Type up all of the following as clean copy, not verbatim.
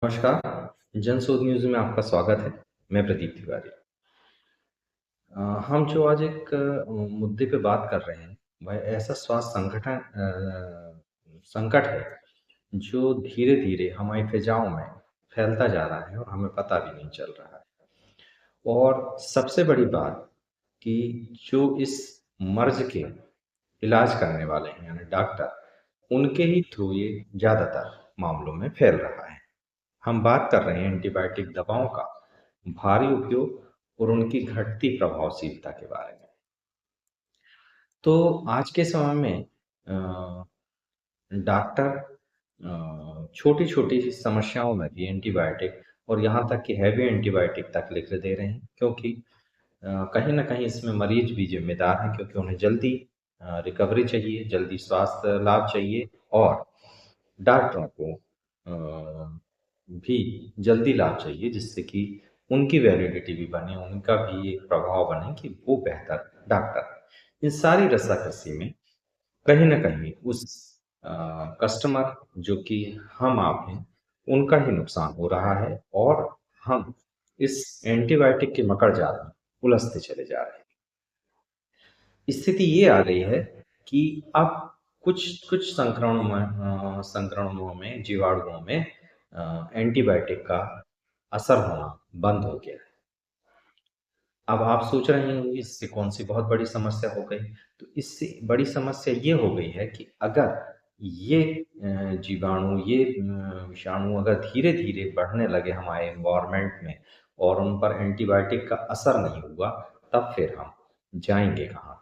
नमस्कार, जनशोध न्यूज़ में आपका स्वागत है। मैं प्रदीप तिवारी। हम जो आज एक मुद्दे पे बात कर रहे हैं, वह ऐसा स्वास्थ्य संकट है, जो धीरे-धीरे हमारी फ़िज़ाओं में फैलता जा रहा है और हमें पता भी नहीं चल रहा है। और सबसे बड़ी बात कि जो इस मर्ज़ के इलाज करने वाले हैं, यानी डॉक्टर, उनके ही थ्रू ये ज़्यादातर मामलों में फैल रहा है। हम बात कर रहे हैं एंटीबायोटिक दवाओं का भारी उपयोग और उनकी घटती प्रभावशीलता के बारे में। तो आज के समय में डॉक्टर छोटी-छोटी समस्याओं में भी एंटीबायोटिक और यहाँ तक कि हैवी एंटीबायोटिक तक लिख दे रहे हैं, क्योंकि कहीं न कहीं इसमें मरीज भी ज़िम्मेदार हैं, क्योंकि उन्हें जल्दी रिकवरी चाहिए, जल्दी स्वास्थ्य लाभ चाहिए और डॉक्टरों को भी जल्दी लाभ चाहिए, जिससे कि उनकी वैलिडिटी भी बने, उनका भी एक प्रभाव बने कि वो बेहतर डॉक्टर हैं। इस सारी रस्साकसी में कहीं न कहीं उस कस्टमर जो कि हम आप हैं, उनका ही नुकसान हो रहा है और हम इस एंटीबायोटिक के मकड़जाल में उलझते चले जा रहे हैं। स्थिति ये आ गई है कि अब कुछ संक्रमणों में, जीवाणुओं में एंटीबायोटिक का असर होना बंद हो गया है। अब आप सोच रहे होंगे इससे कौन-सी बहुत बड़ी समस्या हो गई? तो इससे बड़ी समस्या ये हो गई है कि अगर ये जीवाणु, ये विषाणु अगर धीरे-धीरे बढ़ने लगे हमारे एनवायरनमेंट में और उन पर एंटीबायोटिक का असर नहीं हुआ, तब फिर हम जाएँगे कहाँ?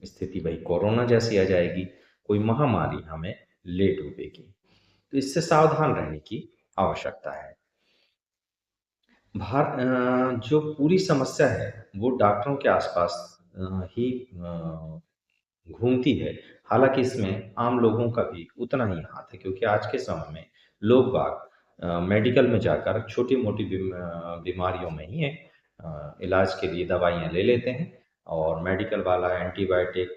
स्थिति वही कोरोना जैसी आ जाएगी, कोई महामारी हमें ले डूबेगी। तो इससे सावधान रहने की आवश्यकता है। जो पूरी समस्या है, वो डॉक्टरों के आसपास ही घूमती है। हालाँकि इसमें आम लोगों का भी उतना ही हाथ है, क्योंकि आज के समय में लोग-बाग मेडिकल में जाकर छोटी-मोटी बीमारियों में ही इलाज के लिए दवाइयाँ ले लेते हैं और मेडिकल वाला एंटीबायोटिक,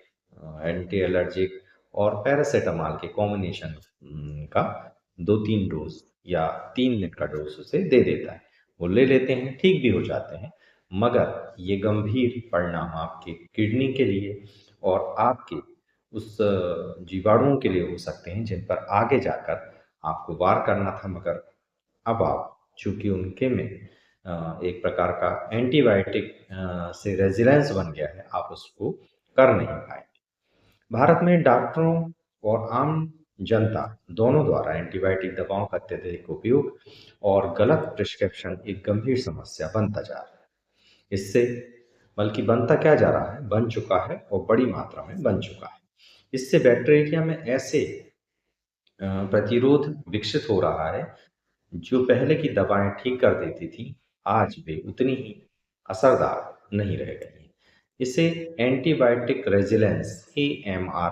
एंटी एलर्जिक और पैरासिटामॉल के कॉम्बिनेशन का 2-3 डोज़ या 3 दिन का डोज़ उसे दे देता है। वो ले लेते हैं, ठीक भी हो जाते हैं, मगर ये गंभीर परिणाम आपके किडनी के लिए और आपके उस जीवाणुओं के लिए हो सकते हैं, जिन पर आगे जाकर आपको वार करना था, मगर अब आप चूँकि उनके में एक प्रकार का एंटीबायोटिक से रेज़िलेंस बन गया है, आप उसको कर नहीं पाएँगे। भारत में डॉक्टरों और आम जनता दोनों द्वारा एंटीबायोटिक दवाओं का अत्यधिक उपयोग और गलत प्रिस्क्रिप्शन एक गंभीर समस्या बनता जा रहा है। इससे बल्कि बनता क्या जा रहा है, बन चुका है और बड़ी मात्रा में बन चुका है। इससे बैक्टीरिया में ऐसे प्रतिरोध विकसित हो रहा है, जो पहले की दवाएं ठीक कर देती थी, आज वे उतनी ही असरदार नहीं रह गई हैं। इसे एंटीबायोटिक रेजिलेंस एएमआर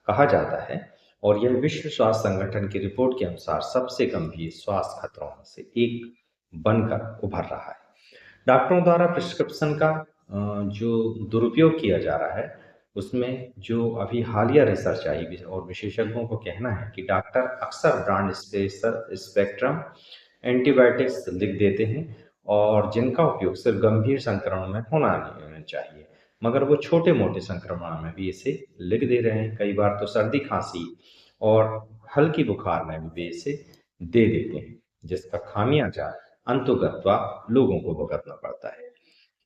कहा जाता है और यह विश्व स्वास्थ्य संगठन की रिपोर्ट के अनुसार सबसे गंभीर स्वास्थ्य खतरों में से एक बनकर उभर रहा है। डॉक्टरों द्वारा प्रिस्क्रिप्शन का जो दुरुपयोग किया जा रहा है, उसमें जो अभी हालिया रिसर्च आई और विशेषज्ञों को कहना है कि डॉक्टर अक्सर ब्रांड स्पेक्ट्रम एंटीबायोटिक्स लिख देते हैं और जिनका उपयोग सिर्फ गंभीर संक्रमण में होना नहीं चाहिए, मगर वो छोटे-मोटे संक्रमण में भी इसे लिख दे रहे हैं। कई बार तो सर्दी, खांसी और हल्की बुखार में भी वे इसे दे देते हैं, जिसका खामियाजा अंततोगत्वा लोगों को भुगतना पड़ता है।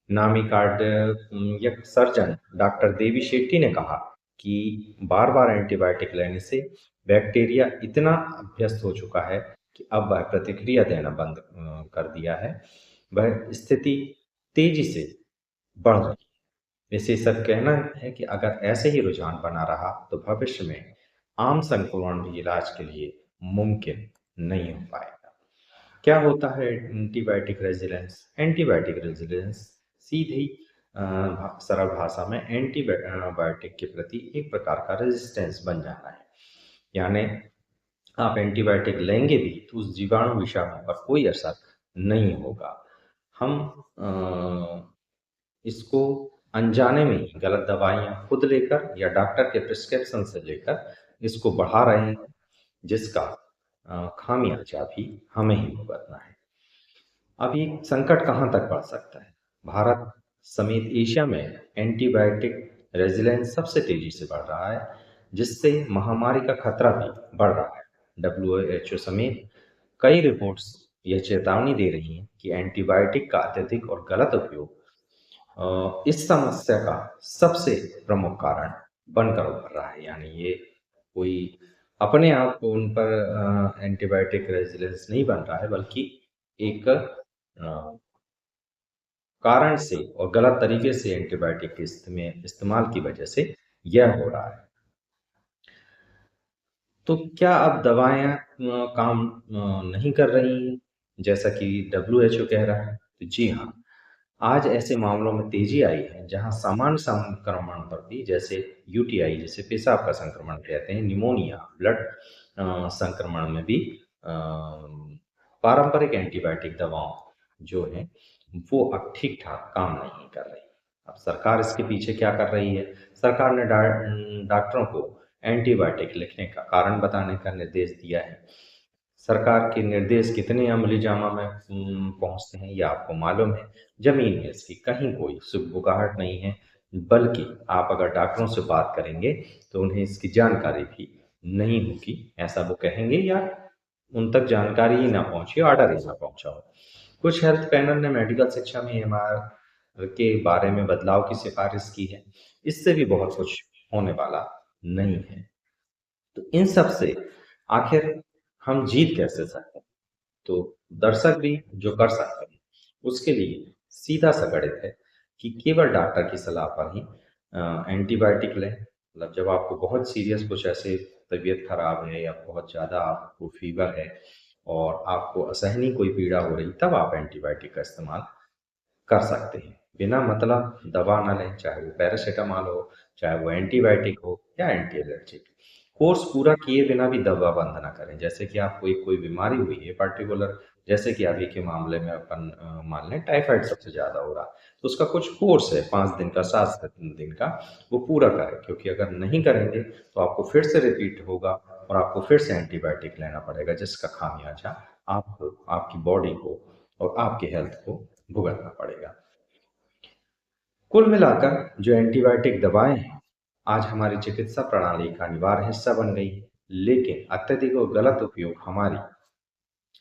नामी cardiac surgeon doctor Devi Shetty ने कहा कि बार-बार एंटीबायोटिक लेने से बैक्टीरिया इतना अभ्यस्त हो चुका है कि अब वह प्रतिक्रिया देना बंद कर दिया है। वह स्थिति तेजी से बढ़ रही है। विशेषज्ञ कहना है कि अगर ऐसे ही रुझान बना रहा तो भविष्य में आम संक्रमण भी इलाज के लिए मुमकिन नहीं हो पाएगा। क्या होता है एंटीबायोटिक रेजिलेंस? एंटीबायोटिक रेजिलेंस सीधी सरल भाषा में एंटीबायोटिक के प्रति एक प्रकार का रेजिस्टेंस बन जाना है। यानी आप एंटीबायोटिक लेंगे भी तो उस जीवाणु विषाणु पर कोई असर नहीं होगा। हम इसको अनजाने में ही गलत दवाइयाँ खुद लेकर या डॉक्टर के प्रिस्क्रिप्शन से लेकर इसको बढ़ा रहे हैं, जिसका खामियाजा भी हमें ही भुगतना है। अब ये संकट कहाँ तक बढ़ सकता है? भारत समेत एशिया में एंटीबायोटिक रेजिलेंस सबसे तेजी से बढ़ रहा है, जिससे महामारी का खतरा भी बढ़ रहा है। डब्ल्यूएचओ समेत कई रिपोर्ट्स यह चेतावनी दे रही हैं कि एंटीबायोटिक का अत्यधिक और गलत उपयोग इस समस्या का सबसे प्रमुख कारण बनकर उभर रहा है। यानी ये कोई अपने आप को उन पर एंटीबायोटिक रेजिलेंस नहीं बन रहा है, बल्कि एक कारण से और गलत तरीके से एंटीबायोटिक के इस्तेमाल की वजह से यह हो रहा है। तो क्या अब दवाएं काम नहीं कर रही हैं, जैसा कि डब्ल्यूएचओ कह रहा है? तो जी हाँ, आज ऐसे मामलों में तेजी आई है जहां सामान्य संक्रमण पर भी, जैसे यूटीआई, जिसे पेशाब का संक्रमण कहते हैं, निमोनिया, ब्लड संक्रमण में भी पारंपरिक एंटीबायोटिक दवाओं जो हैं वो अब ठीक ठाक काम नहीं कर रही। अब सरकार इसके पीछे क्या कर रही है? सरकार ने डॉक्टरों को एंटीबायोटिक लिखने का कारण बताने का निर्देश दिया है। सरकार के निर्देश कितने अमली जामा में पहुंचते हैं, ये आपको मालूम है। जमीन में इसकी कहीं कोई सुगबुगाहट नहीं है, बल्कि आप अगर डॉक्टरों से बात करेंगे तो उन्हें इसकी जानकारी भी नहीं होगी, ऐसा वो कहेंगे, या उन तक जानकारी ही ना पहुंची, ऑर्डर ही ना पहुंचा हो। कुछ हेल्थ पैनल ने मेडिकल शिक्षा में एमआर के बारे में बदलाव की सिफारिश की है। इससे भी बहुत कुछ होने वाला नहीं है। तो इन सब से आखिर हम जीत कैसे सकते हैं? तो दर्शक भी जो कर सकते हैं, उसके लिए सीधा सा गणित है कि केवल डॉक्टर की सलाह पर ही एंटीबायोटिक लें। मतलब जब आपको बहुत सीरियस कुछ ऐसे तबीयत खराब है या बहुत ज़्यादा आपको फीवर है और आपको असहनीय कोई पीड़ा हो रही, तब आप एंटीबायोटिक का इस्तेमाल कर सकते हैं। बिना मतलब दवा ना लें, चाहे वो पैरासिटामॉल हो, चाहे वो एंटीबायोटिक हो या एंटी एलर्जिक। कोर्स पूरा किए बिना भी दवा बंद ना करें। जैसे कि आपको एक कोई बीमारी हुई है पर्टिकुलर, जैसे कि अभी के मामले में अपन मान लें टाइफाइड सबसे ज़्यादा हो रहा, तो उसका कुछ कोर्स है 5 दिन का, 7 दिन का, वो पूरा करें। क्योंकि अगर नहीं करेंगे तो आपको फिर से रिपीट होगा और आपको फिर से एंटीबायोटिक लेना पड़ेगा, जिसका खामियाजा आपको, आपकी बॉडी को और आपकी हेल्थ को भुगतना पड़ेगा। कुल मिलाकर जो एंटीबायोटिक दवाएं हैं, आज हमारी चिकित्सा प्रणाली का अनिवार्य हिस्सा बन गई है, लेकिन अत्यधिक और गलत उपयोग हमारी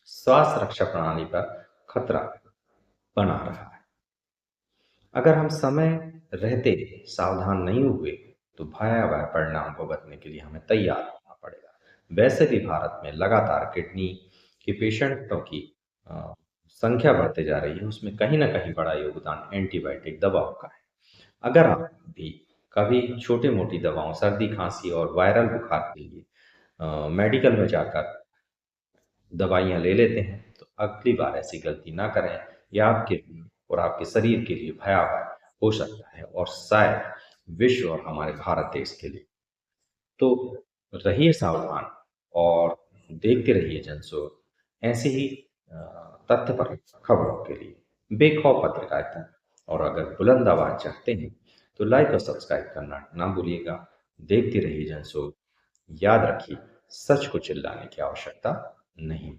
स्वास्थ्य रक्षा प्रणाली पर खतरा बना रहा है। अगर हम समय रहते सावधान नहीं हुए तो भयावह परिणाम भुगतने के लिए हमें तैयार होना पड़ेगा। वैसे भी भारत में लगातार किडनी के पेशेंटों की अ, संख्या बढ़ते जा रही है, उसमें कहीं ना कहीं बड़ा योगदान एंटीबायोटिक दवाओं का है। अगर आप भी कभी छोटी-मोटी दवाओं, सर्दी, खाँसी और वायरल बुखार के लिए मेडिकल में जाकर दवाइयाँ ले लेते हैं, तो अगली बार ऐसी गलती ना करें। यह आपके लिए और आपके शरीर के लिए भयावह हो सकता है और शायद विश्व और हमारे भारत देश के लिए। तो रहिए सावधान और देखते रहिए जनसुख। ऐसे ही तथ्यपरक खबरों के लिए बेखौफ पत्रकारिता, और अगर बुलंद आवाज चाहते हैं तो लाइक और सब्सक्राइब करना ना भूलिएगा। देखते रहिए जनसुख। याद रखिए, सच को चिल्लाने की आवश्यकता नहीं।